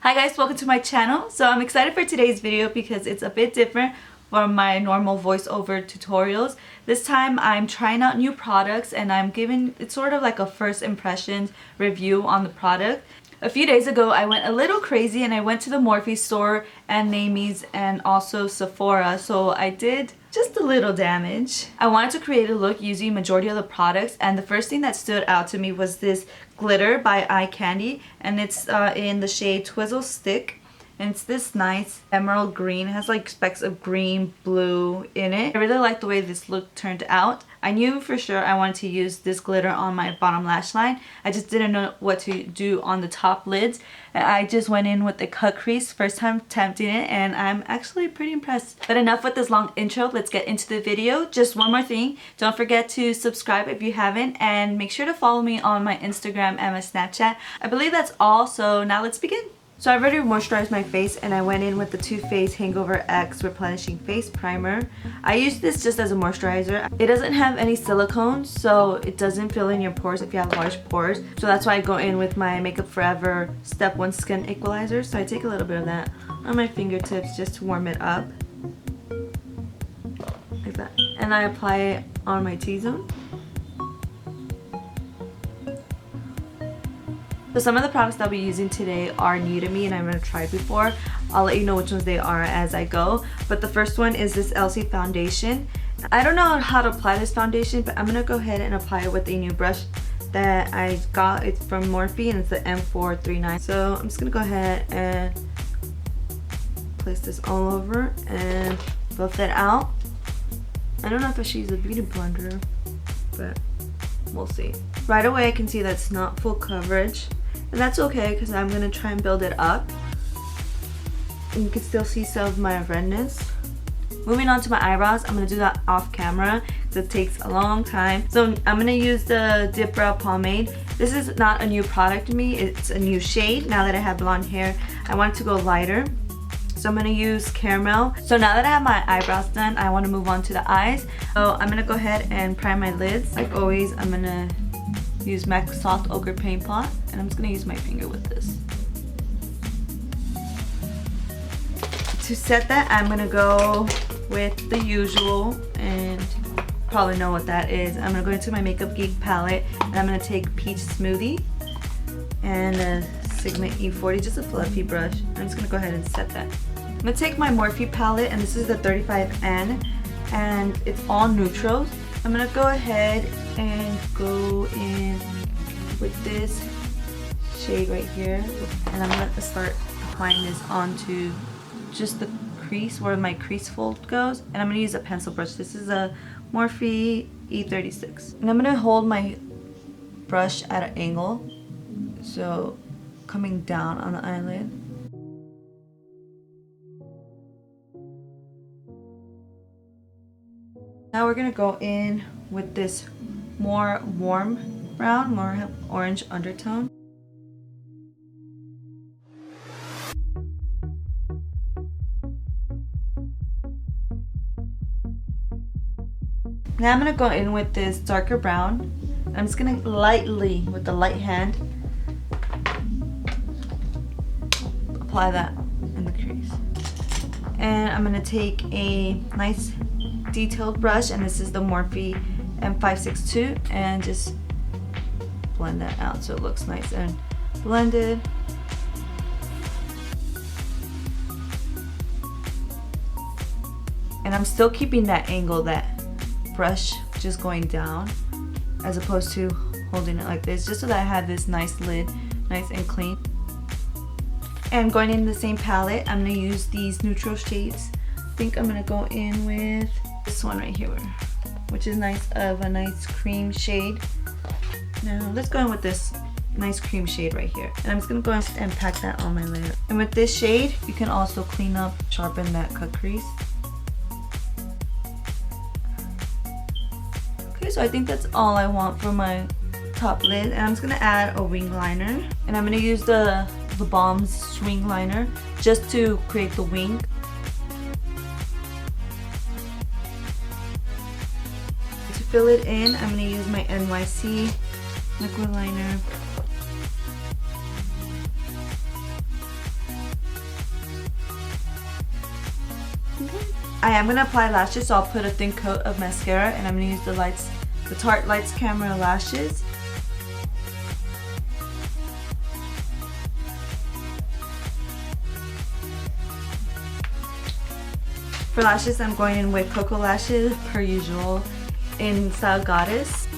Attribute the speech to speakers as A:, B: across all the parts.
A: Hi guys, welcome to my channel. So I'm excited for today's video because it's a bit different from my normal voiceover tutorials. This time I'm trying out new products and I'm giving it's sort of like a first impressions review on the product. A few days ago I went a little crazy and I went to the MUFE store and NARS and also Sephora, so I did just a little damage. I wanted to create a look using majority of the products, and the first thing that stood out to me was this glitter by Eye Candy, and it's in the shade Twizzle Stick. And it's this nice emerald green. It has like specks of green, blue in it. I really like the way this look turned out. I knew for sure I wanted to use this glitter on my bottom lash line. I just didn't know what to do on the top lids. And I just went in with the cut crease, first time attempting it, and I'm actually pretty impressed. But enough with this long intro, let's get into the video. Just one more thing, don't forget to subscribe if you haven't, and make sure to follow me on my Instagram and my Snapchat. I believe that's all, so now let's begin. So I've already moisturized my face and I went in with the Faced Hangover RX Replenishing Face Primer. I use this just as a moisturizer. It doesn't have any silicone, so it doesn't fill in your pores if you have large pores. So that's why I go in with my Makeup Forever Step 1 Skin Equalizer. So I take a little bit of that on my fingertips just to warm it up. Like that. And I apply it on my T-zone. So some of the products that I'll be using today are new to me and I've never tried before. I'll let you know which ones they are as I go. But the first one is this Elcie foundation. I don't know how to apply this foundation, but I'm going to go ahead and apply it with a new brush that I got. It's from Morphe and it's the M439. So I'm just going to go ahead and place this all over and buff it out. I don't know if I should use a beauty blender, but we'll see. Right away I can see that's not full coverage. And that's okay because I'm going to try and build it up. And you can still see some of my redness. Moving on to my eyebrows, I'm going to do that off camera because it takes a long time. So I'm going to use the Dip Brow Pomade. This is not a new product to me. It's a new shade. Now that I have blonde hair, I want it to go lighter. So I'm going to use Caramel. So now that I have my eyebrows done, I want to move on to the eyes. So I'm going to go ahead and prime my lids. Like always, I'm going to use MAC Soft Ochre Paint Pot, and I'm just going to use my finger with this. To set that, I'm going to go with the usual, and probably know what that is. I'm going to go into my Makeup Geek palette, and I'm going to take Peach Smoothie and a Sigma E40, just a fluffy brush. I'm just going to go ahead and set that. I'm going to take my Morphe palette, and this is the 35N, and it's all neutrals. I'm going to go ahead and go in with this shade right here, and I'm going to start applying this onto just the crease where my crease fold goes, and I'm going to use a pencil brush. This is a Morphe E36, and I'm going to hold my brush at an angle, so coming down on the eyelid. Now we're going to go in with this more warm brown, more orange undertone. Now I'm going to go in with this darker brown. I'm just going to lightly, with the light hand, apply that in the crease. And I'm going to take a nice detailed brush, and this is the Morphe M562, and just blend that out so it looks nice and blended. And I'm still keeping that angle, that brush just going down as opposed to holding it like this, just so that I have this nice lid, nice and clean. And going in the same palette, I'm going to use these neutral shades. I think I'm going to go in with this one right here, which is nice, of a nice cream shade. Now let's go in with this nice cream shade right here, and I'm just gonna go and pack that on my layer. And with this shade, you can also clean up, sharpen that cut crease. Okay, so I think that's all I want for my top lid, and I'm just gonna add a wing liner, and I'm gonna use the Balm's Swing Liner just to create the wing. Fill it in, I'm going to use my NYC liquid liner. I am going to apply lashes, so I'll put a thin coat of mascara, and I'm going to use the Tarte Lights Camera lashes. For lashes, I'm going in with Koko lashes, per usual, in style Goddess.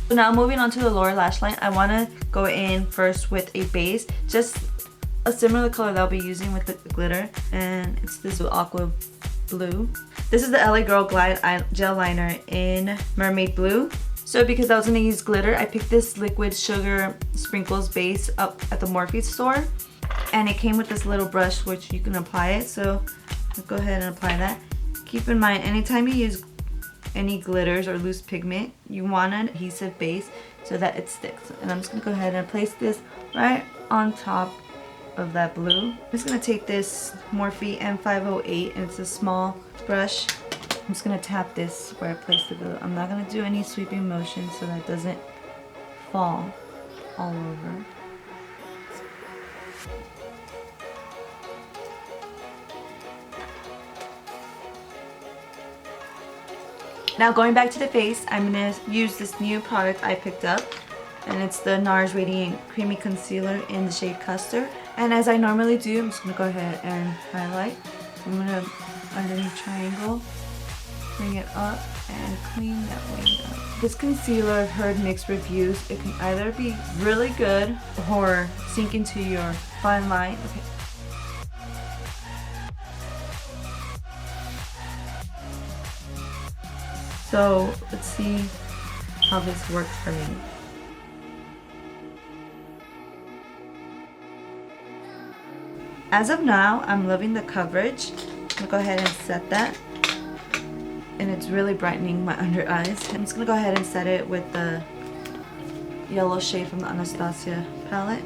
A: So now moving on to the lower lash line, I want to go in first with a base, just a similar color that I'll be using with the glitter, and it's this aqua blue. This is the LA Girl Glide Gel Liner in Mermaid Blue. So because I was going to use glitter, I picked this liquid sugar sprinkles base up at the MUFE store, and it came with this little brush which you can apply it. So I'll go ahead and apply that. Keep in mind, anytime you use any glitters or loose pigment, you want an adhesive base so that it sticks. And I'm just going to go ahead and place this right on top of that blue. I'm just going to take this Morphe M508, and it's a small brush. I'm just going to tap this where I placed the glue. I'm not going to do any sweeping motion so that it doesn't fall all over. Now going back to the face, I'm going to use this new product I picked up, and it's the NARS Radiant Creamy Concealer in the shade Custard. And as I normally do, I'm just going to go ahead and highlight. I'm going to, underneath triangle, bring it up and clean that wing up. This concealer, I've heard mixed reviews. It can either be really good or sink into your fine line. Okay. So let's see how this works for me. As of now, I'm loving the coverage. I'm gonna go ahead and set that. And it's really brightening my under eyes. I'm just gonna go ahead and set it with the yellow shade from the Anastasia palette.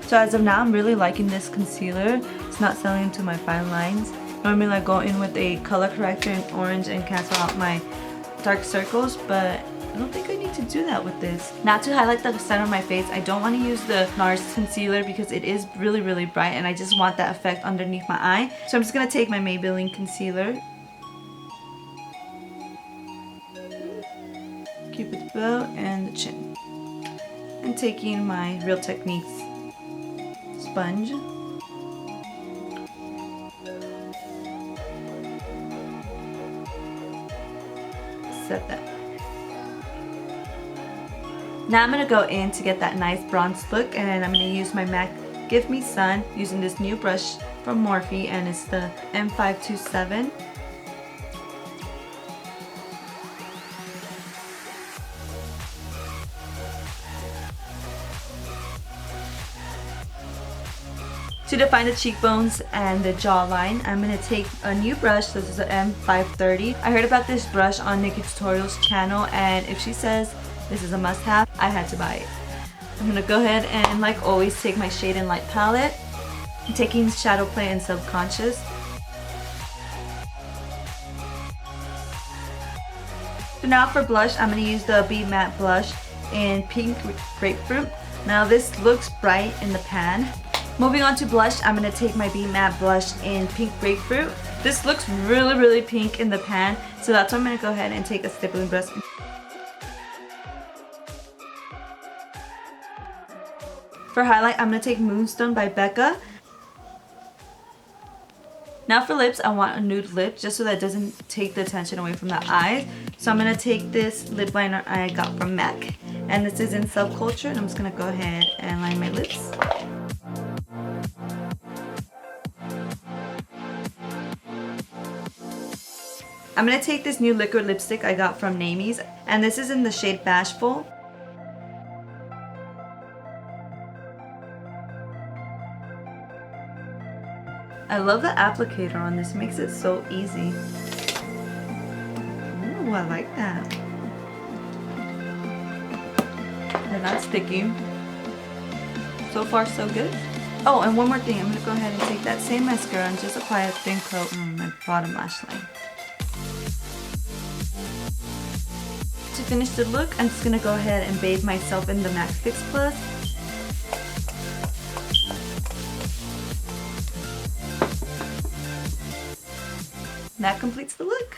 A: So as of now, I'm really liking this concealer. It's not selling into my fine lines. Normally I go in with a color corrector in orange and cancel out my dark circles, but I don't think I need to do that with this. Now to highlight the center of my face, I don't want to use the NARS concealer because it is really, really bright, and I just want that effect underneath my eye. So I'm just going to take my Maybelline concealer, Cupid's bow, and the chin. And taking my Real Techniques sponge. Set that. Now I'm going to go in to get that nice bronze look, and I'm going to use my MAC Give Me Sun using this new brush from Morphe, and it's the M527. To define the cheekbones and the jawline, I'm going to take a new brush. This is the M530. I heard about this brush on Nikki Tutorials channel, and if she says this is a must-have, I had to buy it. I'm going to go ahead and, like always, take my Shade and Light palette. I'm taking Shadow Play and Subconscious. So now for blush, I'm going to use the Be Matte blush in Pink Grapefruit. Now this looks bright in the pan. Moving on to blush, I'm going to take my Be Matte blush in Pink Grapefruit. This looks really, really pink in the pan, so that's why I'm going to go ahead and take a stippling brush. For highlight, I'm going to take Moonstone by Becca. Now for lips, I want a nude lip just so that it doesn't take the attention away from the eyes. So I'm going to take this lip liner I got from MAC. And this is in Subculture, and I'm just going to go ahead and line my lips. I'm going to take this new liquid lipstick I got from M.U.G, and this is in the shade Bashful. I love the applicator on this, makes it so easy. Ooh, I like that. They're not sticky. So far, so good. Oh, and one more thing. I'm going to go ahead and take that same mascara and just apply a thin coat on my bottom lash line. To finish the look, I'm just going to go ahead and bathe myself in the MAC Fix Plus. That completes the look.